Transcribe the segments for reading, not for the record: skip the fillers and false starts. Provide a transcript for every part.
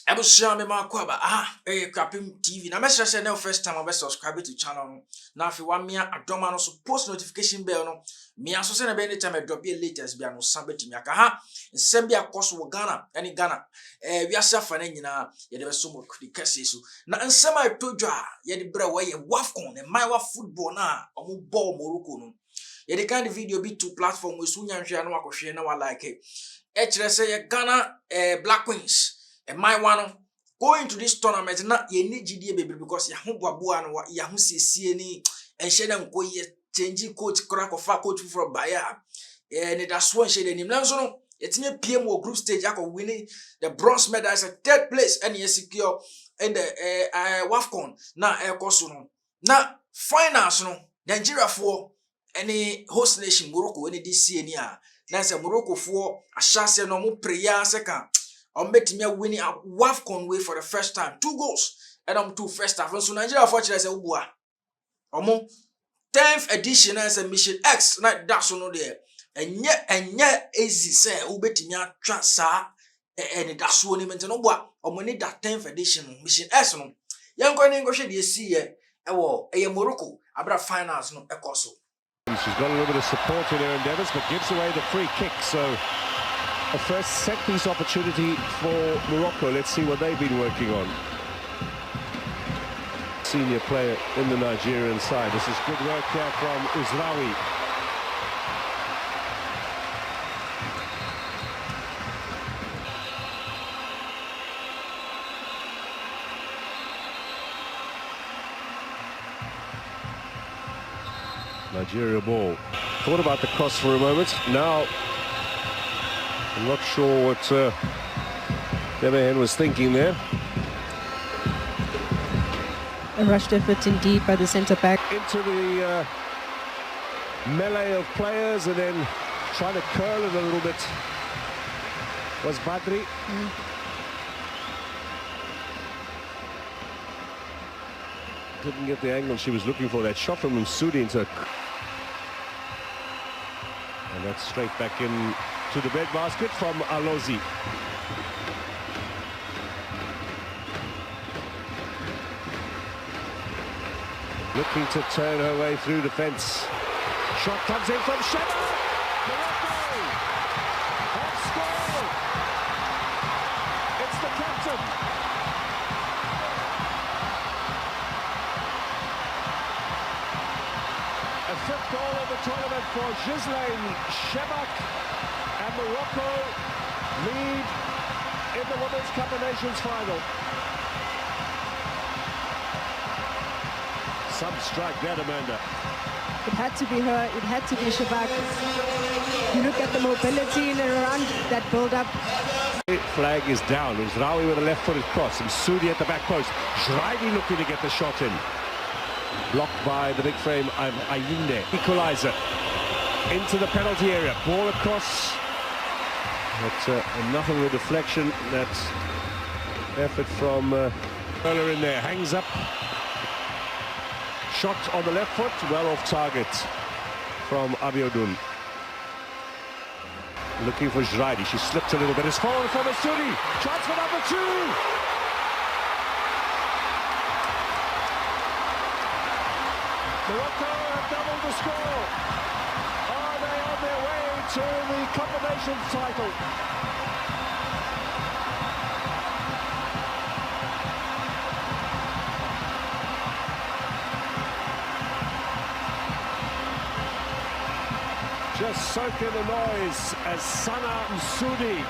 Ebusia me ma kwa ba Krapim TV. Na message say na first time I subscribe to channel no. Na afi wa me adoma no so post notification bell no. Me aso say na be anytime I drop your latest bia no sabetimi aka ha. Nsem bia koso wo Ghana, any Ghana. We asa fa na nyina ye de be so mo kase so. Na nsem a todwa ye de bra we ye WAFCON, e my football na omo ball Morocco no. Ye de kind video be two platform we so nyanhwe na wakohwe na wa like it. E kire say ye Ghana Black Queens. And my one going to this tournament na ye need GDA baby because ya ho boaboa no ya ho siesie ni enhye na nko ye change coach crack of coach from Bayer and that's one shade nim nanso no yetinye PM wo group stage akọ winning the bronze medal as a third place and ye secure in the WAFCON na ekoso no na finals no Nigeria for any host nation Morocco any this year ni a na say Morocco for ahyase no mo prayer second betting winning a WAFCON way for the first time. 2 goals. And 2 first half. So Nigeria fortunately say ubua. 10th edition as a Mission X. That's no there. And yet easy say betting twa sa and that's one element no boa. Need that 10th edition Mission X no. Young going English the see Morocco abra finals no ekoso. She's got a little bit of support in her endeavours, but gives away the free kick. So a first set-piece opportunity for Morocco. Let's see what they've been working on. Senior player in the Nigerian side. This is good work here from Uzraoui. Nigeria ball. Thought about the cross for a moment. Now I'm not sure what Demehan was thinking there. A rushed effort indeed by the centre-back. Into the melee of players and then trying to curl it a little bit was Badri. Didn't get the angle she was looking for. That shot from Msudi into... And that's straight back in to the breadbasket from Alozi. Looking to turn her way through the fence. Shot comes in from Sheba. Morocco have scored. It's the captain. A 5th goal of the tournament for Ghislaine Shebak, and Morocco lead in the Women's Cup of Nations final. Some strike there, Amanda. It had to be her, it had to be Shebak. You look at the mobility in and around that build-up. Flag is down. Uzraoui with a left-footed cross. And Sudi at the back post. Jraidi looking to get the shot in. Blocked by the big frame of Ayinde. Equalizer into the penalty area. Ball across. But enough of a deflection. That effort from Earler in there. Hangs up. Shot on the left foot. Well off target from Abiodun. Looking for Jraidi. She slipped a little bit. It's fallen from Sudi. Chance for number 2. Morocco have doubled the score. Are they on their way to the Cup of Nations title? Just soak in the noise as Sana Msudi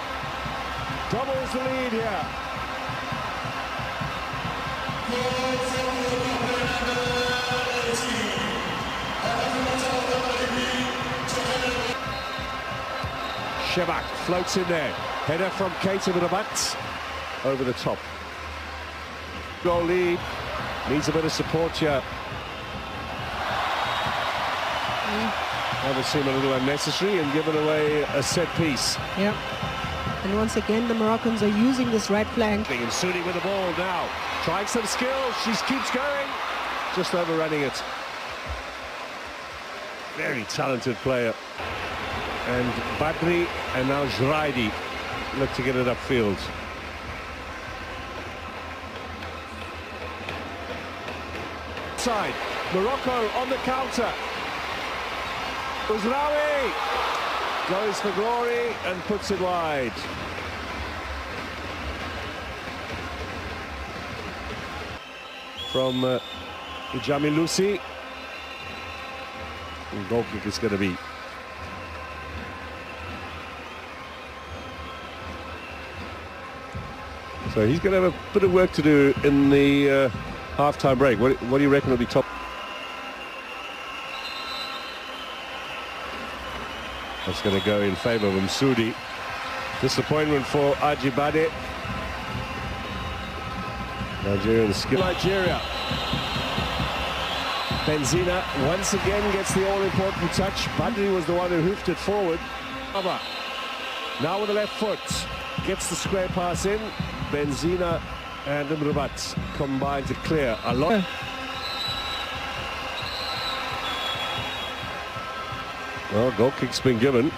doubles the lead here. Shebak floats in there. Header from Keita Rabat over the top. Goal lead. Needs a bit of support here. That seemed a little unnecessary and given away a set piece. Yeah. And once again, the Moroccans are using this right flank. And Sudi with the ball now. Trying some skill. She keeps going. Just overrunning it. Very talented player. And Badri and now Jraidi look to get it upfield. outside. Morocco on the counter. Uzraoui goes for glory and puts it wide. From Jamilusi. Goal kick is going to be. So he's going to have a bit of work to do in the half-time break. What do you reckon will be top? That's going to go in favour of Msudi. Disappointment for Ajibade. Nigerian skill. Nigeria. Benzina once again gets the all-important touch. Badri was the one who hoofed it forward. Now with the left foot. Gets the square pass in. Benzina and Mrubat combine to clear a lot. Well, goal kick's been given.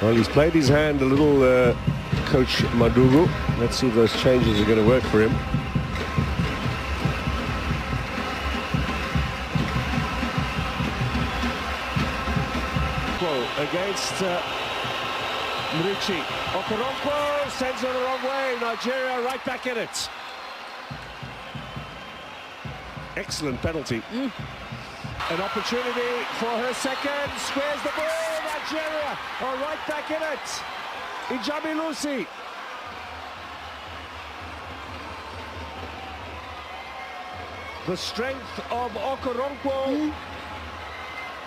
Well, he's played his hand a little, Coach Madugu. Let's see if those changes are going to work for him. Against Mrichi. Okoronkwo sends her the wrong way. Nigeria right back in it. Excellent penalty. An opportunity for her second. Squares the ball. Nigeria are right back in it. Ijamilusi. The strength of Okoronkwo.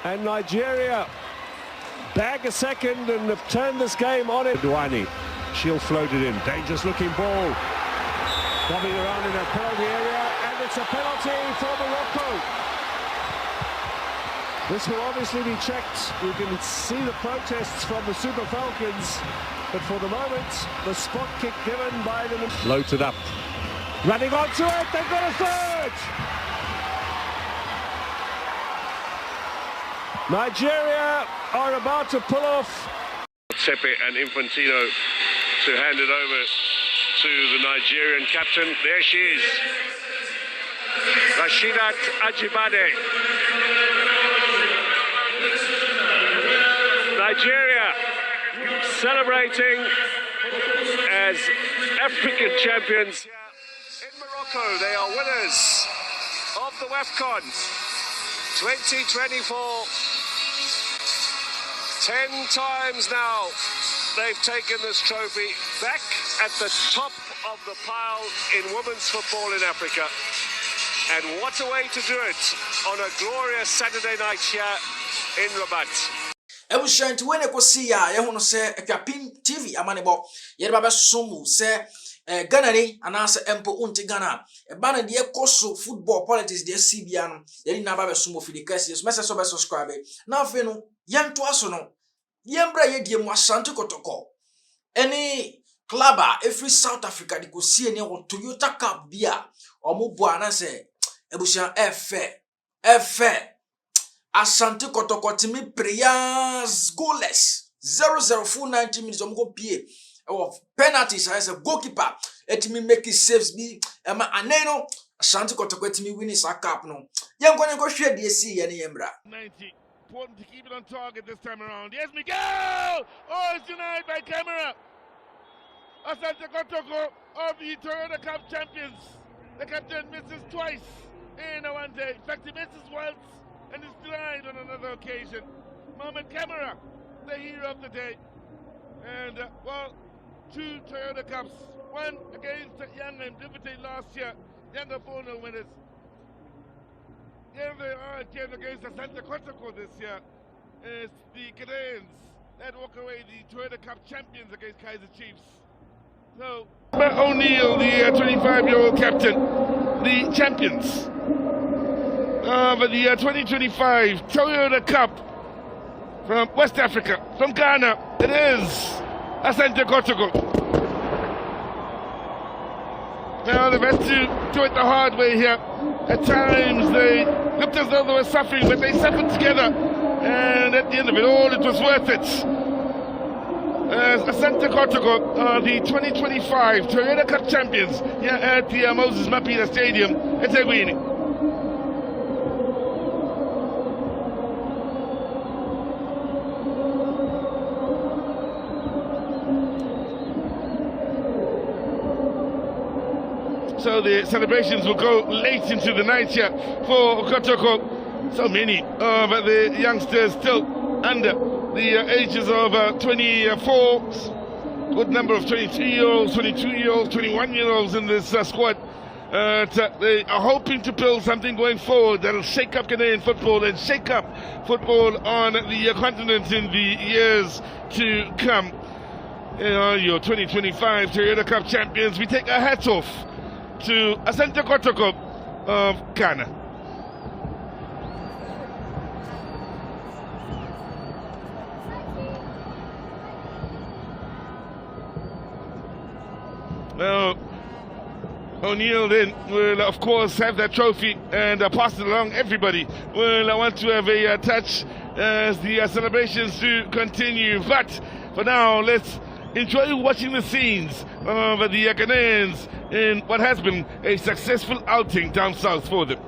And Nigeria bag a second and have turned this game on it. Douani, she'll float it in. Dangerous looking ball. Bobbing around in a penalty area, and it's a penalty for Morocco. This will obviously be checked. You can see the protests from the Super Falcons, but for the moment, the spot kick given by the... Floated up. Running onto it, they've got a third! Nigeria are about to pull off. Sepe and Infantino to hand it over to the Nigerian captain. There she is, Rashidat Ajibade. Nigeria celebrating as African champions. In Morocco, they are winners of the WAFCON 2024. 10 times now they've taken this trophy, back at the top of the pile in women's football in Africa. And what a way to do it on a glorious Saturday night here in Rabat. Ebushan to win a kosia, Yahono say a Kapim TV, Amanebo, Yerba Sumu, say Ganani, and answer Empo Unti Ghana, a banner dear Koso football politics, dear CBN, Yeri Naba Sumo for the cases, message of a subscriber. Now, Feno, Yan Twasono, Yambra Yedim ASANTE KOTOKO. Any clubber, every South Africa, they could see any Toyota Cup beer or Mubuana say, Ebushan F. ASANTE KOTOKO to me prayers goalless 0-0 full 90 minutes go pay of penalties as a goalkeeper et me make it saves be aneno ASANTE KOTOKO to me winning sa cup no yen go share the see any embra 90 important to keep it on target this time around. Yes, Miguel! Oh, it's denied by camera. ASANTE KOTOKO of the Toyota Cup champions. The captain misses twice in a one day. In fact, he misses once and is denied on another occasion. Mohamed Camara, the hero of the day. And, well, 2 Toyota Cups. One against Young and Liberty last year. Younger 4-0 winners. Here they are again against ASANTE KOTOKO this year. It's the Ghanaians that walk away the Toyota Cup champions against Kaiser Chiefs. So, Matt O'Neill, the 25-year-old captain, the champions of the 2025 Toyota Cup from West Africa, from Ghana. It is ASANTE KOTOKO. Now they've had to do it the hard way here. At times they looked as though they were suffering, but they suffered together. And at the end of it all, it was worth it. Asante Kotoko, the 2025 Toyota Cup champions here at the Moses Mapida Stadium. It's a winning. So the celebrations will go late into the night here for Kotoko. So many of the youngsters still under the ages of 24, good number of 23-year-olds, 22-year-olds, 21-year-olds in this squad. They are hoping to build something going forward that'll shake up Ghanaian football and shake up football on the continent in the years to come. Your 2025 Toyota Cup champions, we take our hats off to Asante Kotoko of Ghana. Well, O'Neill then will of course have that trophy and pass it along. Everybody will want to have a touch as the celebrations do continue. But for now, let's enjoy watching the scenes of the Ghanaians in what has been a successful outing down south for them.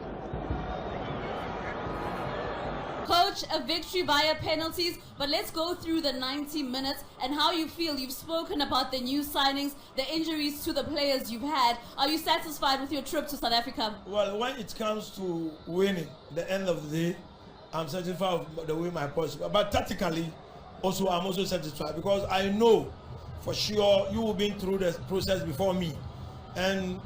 Coach, a victory via penalties, but let's go through the 90 minutes and how you feel. You've spoken about the new signings, the injuries to the players you've had. Are you satisfied with your trip to South Africa? Well, when it comes to winning, the end of the day, I'm satisfied with the way my possible. But tactically, also I'm also satisfied because I know for sure you will be through the process before me. And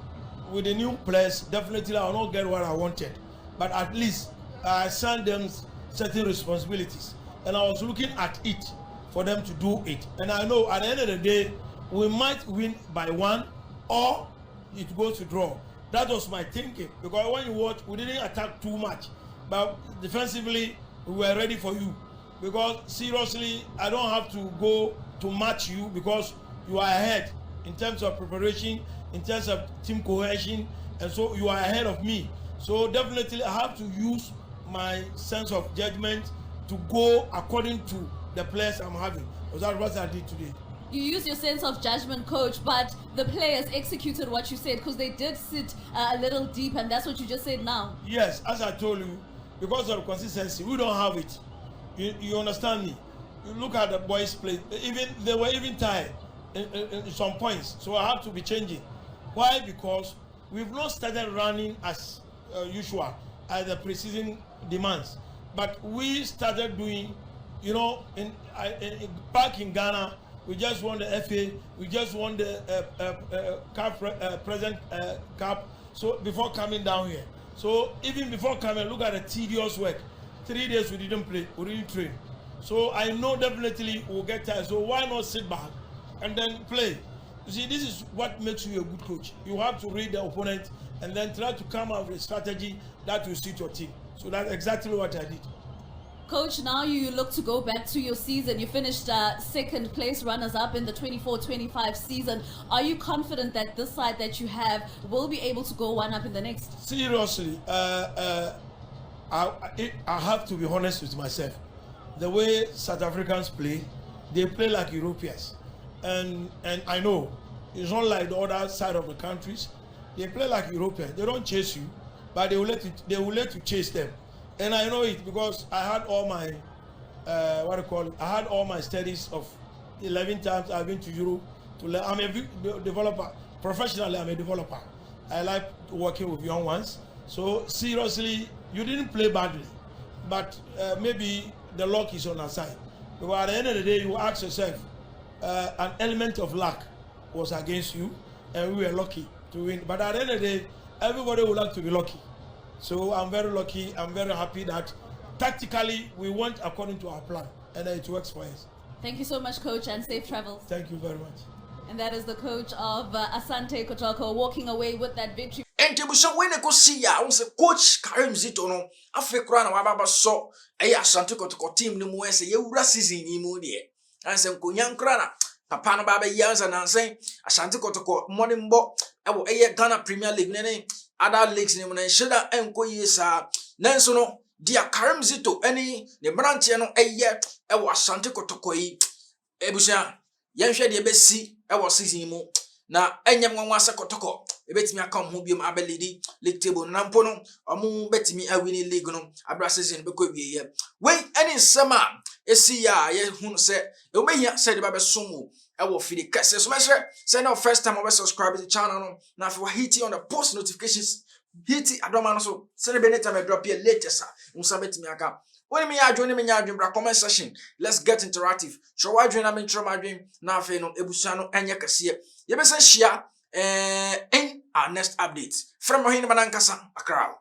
with the new players, definitely I will not get what I wanted. But at least I assigned them certain responsibilities. And I was looking at it for them to do it. And I know at the end of the day, we might win by one or it goes to draw. That was my thinking. Because when you watch, we didn't attack too much. But defensively, we were ready for you. Because seriously, I don't have to go to match you because you are ahead in terms of preparation, in terms of team cohesion, and so you are ahead of me. So definitely I have to use my sense of judgment to go according to the players I'm having. Because that's what I did today. You use your sense of judgment, coach, but the players executed what you said because they did sit a little deep, and that's what you just said now. Yes, as I told you, because of consistency, we don't have it. You understand me? You look at the boys play. They were even tired in some points, so I have to be changing. Why? Because we've not started running as usual as the preseason demands, but we started doing, you know, back in Ghana, we just won the FA, we just won the present cup. So before coming down here, so even before coming, look at the tedious work. 3 days we didn't play, we didn't train. So I know definitely we'll get tired. So why not sit back and then play? You see, this is what makes you a good coach. You have to read the opponent and then try to come up with a strategy that will suit your team. So that's exactly what I did. Coach, now you look to go back to your season. You finished second place runners-up in the 24-25 season. Are you confident that this side that you have will be able to go one up in the next? Seriously, I have to be honest with myself. The way South Africans play, they play like Europeans. And I know, it's not like the other side of the countries. They play like Europeans. They don't chase you, but they will let you chase them. And I know it because I had all my, I had all my studies of 11 times I've been to Europe to learn. I'm a developer. Professionally, I'm a developer. I like working with young ones. So seriously, you didn't play badly, but maybe the luck is on our side. Because at the end of the day, you ask yourself, an element of luck was against you, and we were lucky to win. But at the end of the day, everybody would like to be lucky. So I'm very lucky. I'm very happy that tactically we went according to our plan, and it works for us. Thank you so much, Coach, and safe travels. Thank you very much. And that is the coach of Asante Kotoko walking away with that victory. And you should win a go see ya. On the coach Karim Zitono, African Wababa saw a Asante Kotoko team no more say you season in Moody. And some Kunyan Krana, Papa no Baba years and I'm saying Asante Kotoko morning bo. I will a Ghana Premier League nene other leagues in the Shada and Koyesa Nansono, dear Karim Zito, any the branch no a year. I was Asante Kotoko Ebusha. yɛnhwɛ de ebesi ɛwɔ season mu na enyem nwanwa se kotoko ebetimi aka ho biom abelidi league table na mpo no omo betimi awini league no abra season beko wieye we any nsema esi ya ye hunu se e obehia se de ba besomo ewo fidi kase so mesre say na first time we subscribe to the channel no na fi wa hit on the post notifications hit adoma no so se ne be anytime I drop here latest unsa betimi aka when me adwene me nya adwene bra comment section let's get interactive so wa adwene na me ntro ma adwene na afi no ebusua no enye kase ye be se hia in our next update from Mohini Manankasa Accra.